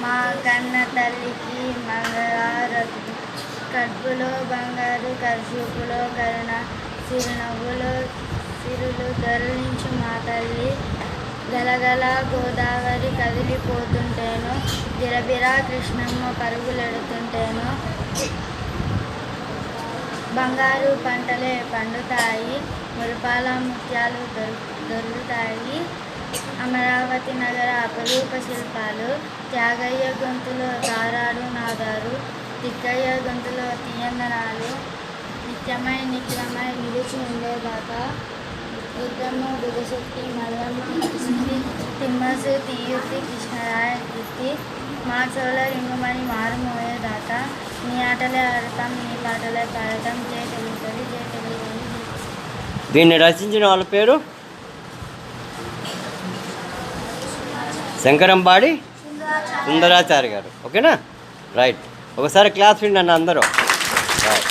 మా కన్న తల్లికి మంగళారతి. కడుపులో బంగారు కర్చూపులో కరుణ చిరునవ్వులో సిరులు దొరలించు మా తల్లి. గలగల గోదావరి కదిలిపోతుంటేను బిరబిరా కృష్ణమ్మ పరుగులెడుతుంటేను బంగారు పంటలే పండుతాయి, మురిపాల ముత్యాలు దొరుకుతాయి. అమరావతి నగర అపరూప శిల్పాలు త్యాగయ్య గొంతులో తారాడు నాదారు, తిక్కయ్య గొంతులో తీయందనాలు నిత్యమై నిత్యమై నిలిచి ఉండేదాకా. రుద్రమ్మ బుధశక్తి మల్లమ్మ మురిసింది, తిమ్మసు తీయుర్తి కృష్ణరాయ కీర్తి. మా చోళ రింగుమని మారుమోయేదాకా నీ ఆటలే ఆడతాం, నీ పాటలే పాడతాం. జై తెలుగుతల్లి, జై తెలుగుతల్లి. దీన్ని రచించిన వాళ్ళ పేరు శంకరంబాడి సుందరాచారి గారు. ఓకేనా? రైట్. ఒకసారి క్లాస్ విండి అన్న అందరూ. రైట్.